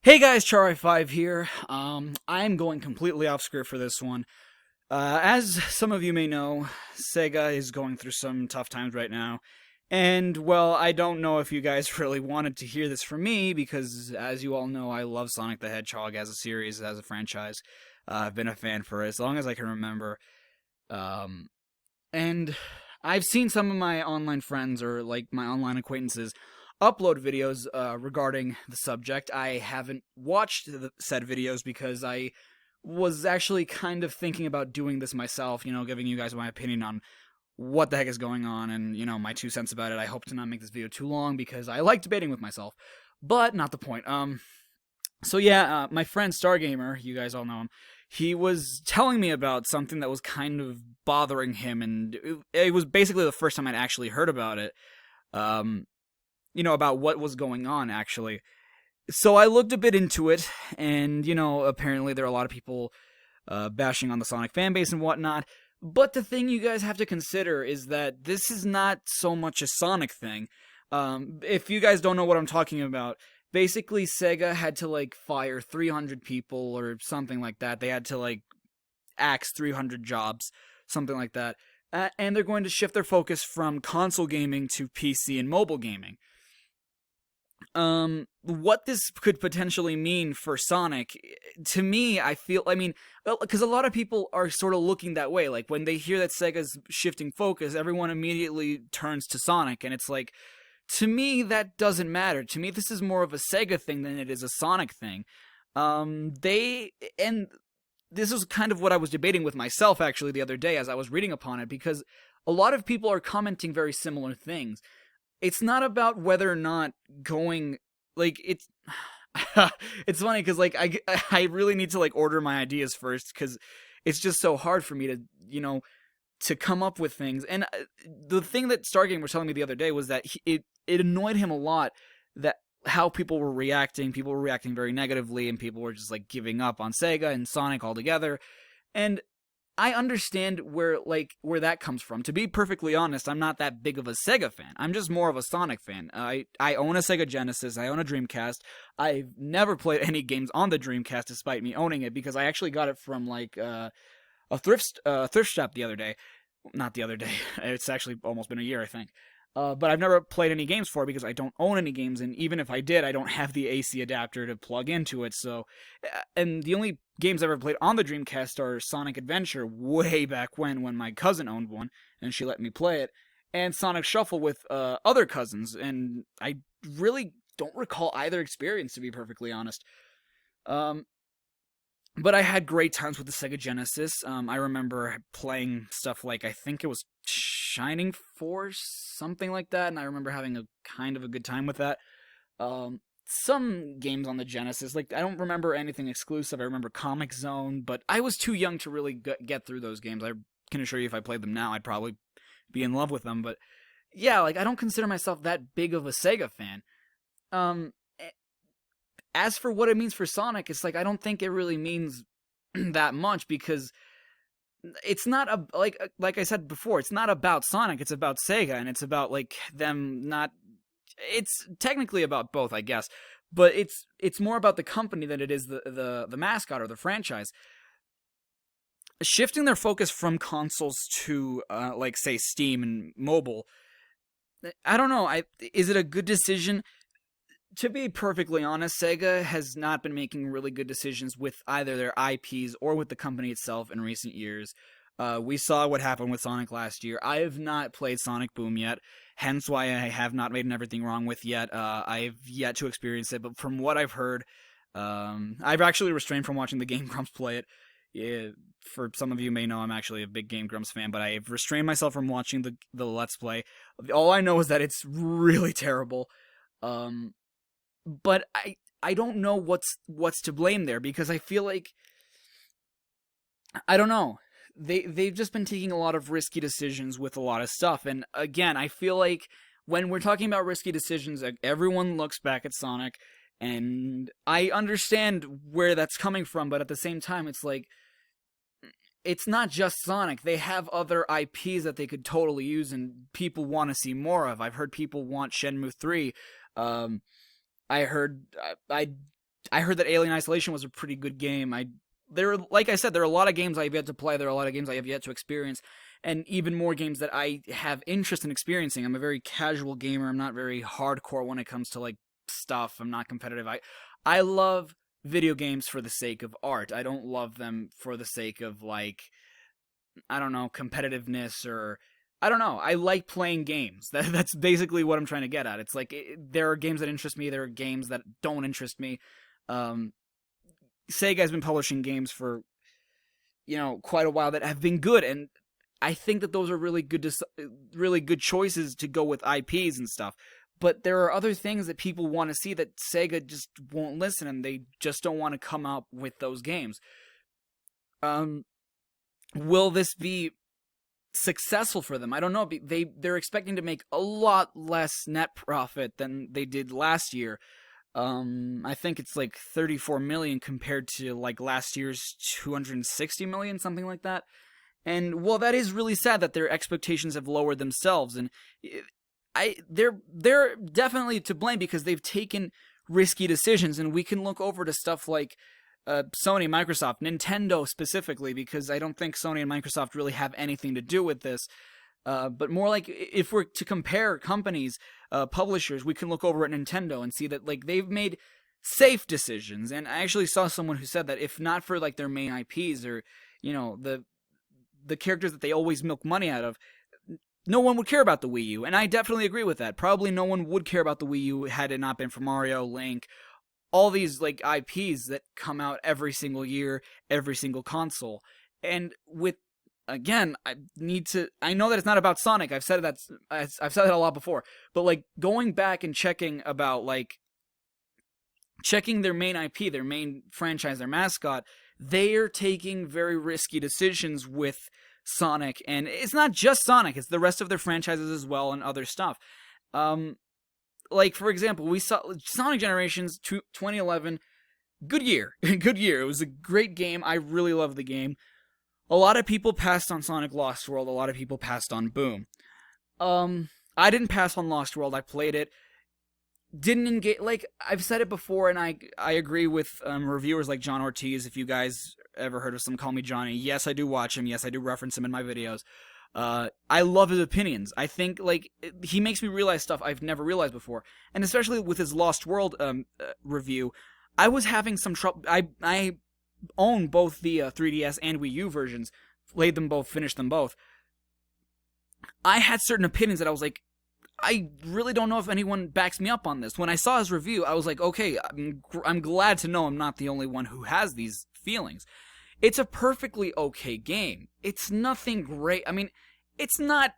Hey guys, Chari5 here. I'm going completely off script for this one. As some of you may know, Sega is going through some tough times right now. And, well, I don't know if you guys really wanted to hear this from me, because, as you all know, I love Sonic the Hedgehog as a series, as a franchise. I've been a fan for as long as I can remember. Um, and I've seen some of my online friends, or, like, my online acquaintances, upload videos regarding the subject. I haven't watched said videos because I was actually kind of thinking about doing this myself, giving you guys my opinion on what the heck is going on and, my 2 cents about it. I hope to not make this video too long because I like debating with myself, but not the point. My friend Stargamer, you guys all know him, he was telling me about something that was kind of bothering him, and it was basically the first time I'd actually heard about it. Um, about what was going on, actually. So I looked a bit into it, and, apparently there are a lot of people bashing on the Sonic fanbase and whatnot. But the thing you guys have to consider is that this is not so much a Sonic thing. If you guys don't know what I'm talking about, basically Sega had to, fire 300 people or something like that. They had to, axe 300 jobs, something like that. And they're going to shift their focus from console gaming to PC and mobile gaming. What this could potentially mean for Sonic, to me, because a lot of people are sort of looking that way. Like, when they hear that Sega's shifting focus, everyone immediately turns to Sonic, and it's like, to me, that doesn't matter. To me, this is more of a Sega thing than it is a Sonic thing. And this is kind of what I was debating with myself, actually, the other day as I was reading upon it, because a lot of people are commenting very similar things. It's not about whether or not going, it's it's funny because I really need to order my ideas first, because it's just so hard for me to to come up with things. And the thing that Stargame was telling me the other day was that it annoyed him a lot that how people were reacting. People were reacting very negatively, and people were just giving up on Sega and Sonic altogether. And I understand where that comes from. To be perfectly honest, I'm not that big of a Sega fan. I'm just more of a Sonic fan. I own a Sega Genesis. I own a Dreamcast. I've never played any games on the Dreamcast despite me owning it, because I actually got it from a thrift shop the other day. Not the other day. It's actually almost been a year, I think. But I've never played any games for it because I don't own any games, and even if I did, I don't have the AC adapter to plug into it. So, and the only games I've ever played on the Dreamcast are Sonic Adventure, way back when my cousin owned one, and she let me play it, and Sonic Shuffle with other cousins, and I really don't recall either experience, to be perfectly honest. But I had great times with the Sega Genesis. I remember playing stuff like, I think it was Shining Force, something like that, and I remember having a kind of a good time with that. Some games on the Genesis, I don't remember anything exclusive. I remember Comic Zone, but I was too young to really get through those games. I can assure you if I played them now, I'd probably be in love with them. But yeah, I don't consider myself that big of a Sega fan. As for what it means for Sonic, it's I don't think it really means that much, because it's not like I said before, it's not about Sonic, it's about Sega, and it's about them not. It's technically about both, I guess, but it's more about the company than it is the mascot or the franchise. Shifting their focus from consoles to say Steam and mobile, I don't know. Is it a good decision? To be perfectly honest, Sega has not been making really good decisions with either their IPs or with the company itself in recent years. We saw what happened with Sonic last year. I have not played Sonic Boom yet, hence why I have not made an Everything Wrong with yet. I've yet to experience it, but from what I've heard, I've actually restrained from watching the Game Grumps play it. Yeah, for some of you may know, I'm actually a big Game Grumps fan, but I've restrained myself from watching the Let's Play. All I know is that it's really terrible. But I don't know what's to blame there, because I feel I don't know. They've just been taking a lot of risky decisions with a lot of stuff, and again, I feel when we're talking about risky decisions, everyone looks back at Sonic, and I understand where that's coming from, but at the same time, it's not just Sonic. They have other IPs that they could totally use, and people want to see more of. I've heard people want Shenmue 3. I heard I I heard that Alien Isolation was a pretty good game. Like I said, there are a lot of games I have yet to play. There are a lot of games I have yet to experience, and even more games that I have interest in experiencing. I'm a very casual gamer. I'm not very hardcore when it comes to like stuff. I'm not competitive. I love video games for the sake of art. I don't love them for the sake of like, I don't know, competitiveness or I don't know. I like playing games. That's basically what I'm trying to get at. It's like there are games that interest me. There are games that don't interest me. Sega has been publishing games for, quite a while that have been good, and I think that those are really good choices to go with IPs and stuff. But there are other things that people want to see that Sega just won't listen, and they just don't want to come out with those games. Will this be successful for them? I don't know. They're expecting to make a lot less net profit than they did last year. I think it's like 34 million compared to like last year's 260 million, something like that. And well, that is really sad that their expectations have lowered themselves, and they're definitely to blame because they've taken risky decisions, and we can look over to stuff like Sony, Microsoft, Nintendo specifically, because I don't think Sony and Microsoft really have anything to do with this. But more like if we're to compare companies, publishers, we can look over at Nintendo and see that like they've made safe decisions. And I actually saw someone who said that if not for like their main IPs or the characters that they always milk money out of, no one would care about the Wii U. And I definitely agree with that. Probably no one would care about the Wii U had it not been for Mario, Link, all these like IPs that come out every single year, every single console. And with again, I know that it's not about Sonic. I've said that a lot before. But like going back and checking their main IP, their main franchise, their mascot, they are taking very risky decisions with Sonic, and it's not just Sonic, it's the rest of their franchises as well and other stuff. Like for example, we saw Sonic Generations 2011, good year. Good year. It was a great game. I really loved the game. A lot of people passed on Sonic Lost World. A lot of people passed on Boom. I didn't pass on Lost World. I played it. Didn't engage. Like, I've said it before, and I agree with reviewers like John Ortiz. If you guys ever heard of some Call Me Johnny, yes, I do watch him. Yes, I do reference him in my videos. I love his opinions. I think, like, he makes me realize stuff I've never realized before. And especially with his Lost World review, I was having some trouble. I own both the 3DS and Wii U versions, played them both, finished them both. I had certain opinions that I was like, I really don't know if anyone backs me up on this. When I saw his review, I was like, okay, I'm glad to know I'm not the only one who has these feelings. It's a perfectly okay game. It's nothing great. I mean, it's not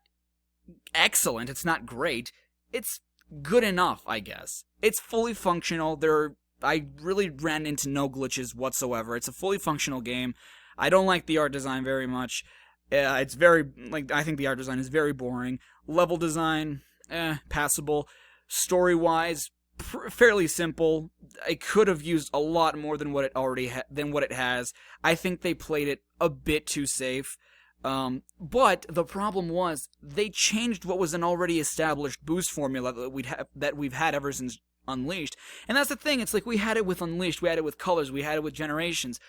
excellent. It's not great. It's good enough, I guess. It's fully functional. I really ran into no glitches whatsoever. It's a fully functional game. I don't like the art design very much. It's very, I think the art design is very boring. Level design, passable. Story-wise, fairly simple. I could have used a lot more than what it has. I think they played it a bit too safe. But the problem was they changed what was an already established boost formula that we've had ever since Unleashed. And that's the thing, it's like we had it with Unleashed, we had it with Colors, we had it with Generations.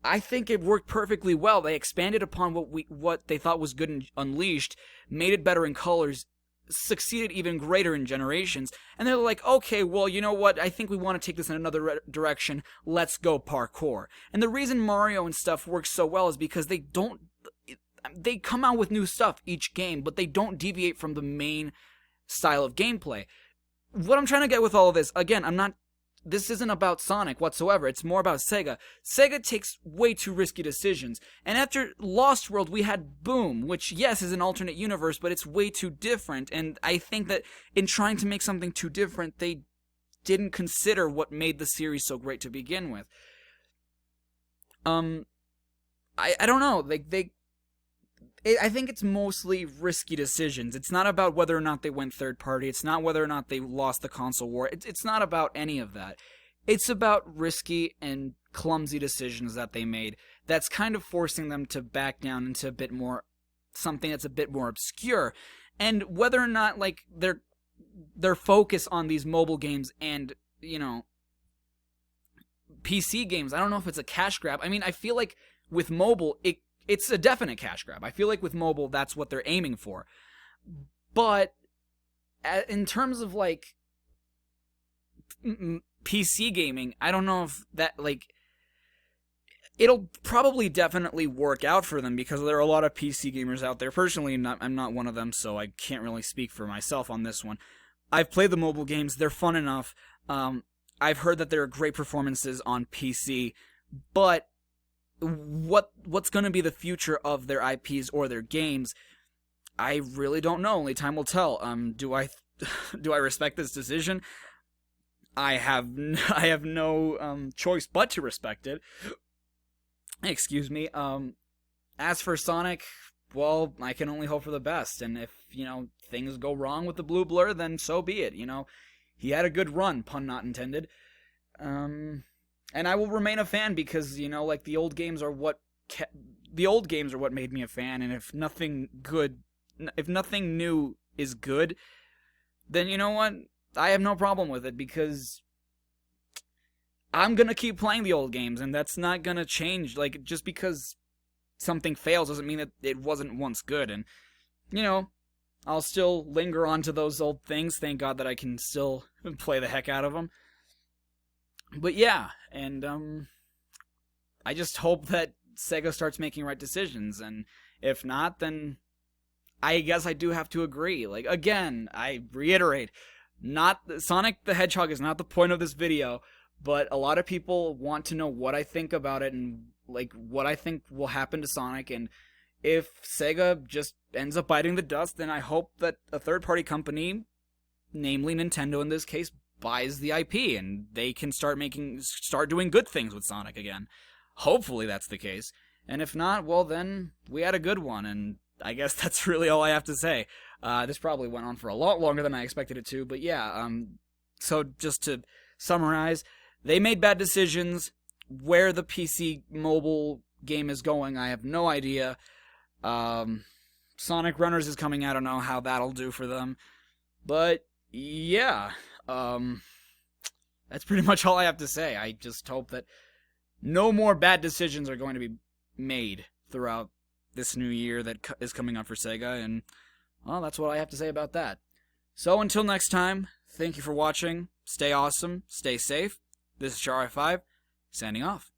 I think it worked perfectly well. They expanded upon what they thought was good in Unleashed, made it better in Colors, succeeded even greater in Generations, and they're like, okay, well, you know what, I think we want to take this in another direction, let's go parkour. And the reason Mario and stuff works so well is because they come out with new stuff each game, but they don't deviate from the main style of gameplay. What I'm trying to get with all of this, again, this isn't about Sonic whatsoever, it's more about Sega. Sega takes way too risky decisions, and after Lost World we had Boom, which yes is an alternate universe, but it's way too different, and I think that in trying to make something too different, they didn't consider what made the series so great to begin with. I don't know, I think it's mostly risky decisions. It's not about whether or not they went third party. It's not whether or not they lost the console war. It's not about any of that. It's about risky and clumsy decisions that they made that's kind of forcing them to back down into a bit more, something that's a bit more obscure. And whether or not, like, their focus on these mobile games and, PC games, I don't know if it's a cash grab. I mean, I feel like with mobile, it's a definite cash grab. I feel like with mobile, that's what they're aiming for. But in terms of like PC gaming, I don't know if that like it'll probably definitely work out for them because there are a lot of PC gamers out there. Personally, I'm not one of them, so I can't really speak for myself on this one. I've played the mobile games; they're fun enough. I've heard that there are great performances on PC, but what's going to be the future of their IPs or their games? I really don't know. Only time will tell. Do I respect this decision? I have no choice but to respect it. Excuse me. As for Sonic, well, I can only hope for the best. And if, things go wrong with the Blue Blur, then so be it. He had a good run, pun not intended. And I will remain a fan because, like the old games are what made me a fan. And if nothing new is good, then you know what? I have no problem with it because I'm going to keep playing the old games, and that's not going to change. Like, just because something fails doesn't mean that it wasn't once good. And, I'll still linger on to those old things. Thank God that I can still play the heck out of them. But yeah, and I just hope that Sega starts making right decisions. And if not, then I guess I do have to agree. Like, again, I reiterate, not Sonic the Hedgehog is not the point of this video. But a lot of people want to know what I think about it and, like, what I think will happen to Sonic. And if Sega just ends up biting the dust, then I hope that a third-party company, namely Nintendo in this case, buys the IP and they can start doing good things with Sonic again. Hopefully that's the case. And if not, well, then we had a good one. And I guess that's really all I have to say. This probably went on for a lot longer than I expected it to. But yeah, so just to summarize, they made bad decisions. Where the PC mobile game is going, I have no idea. Sonic Runners is coming. I don't know how that'll do for them. But, yeah. That's pretty much all I have to say. I just hope that no more bad decisions are going to be made throughout this new year that is coming up for Sega. And, well, that's what I have to say about that. So, until next time, thank you for watching. Stay awesome. Stay safe. This is Char5, signing off.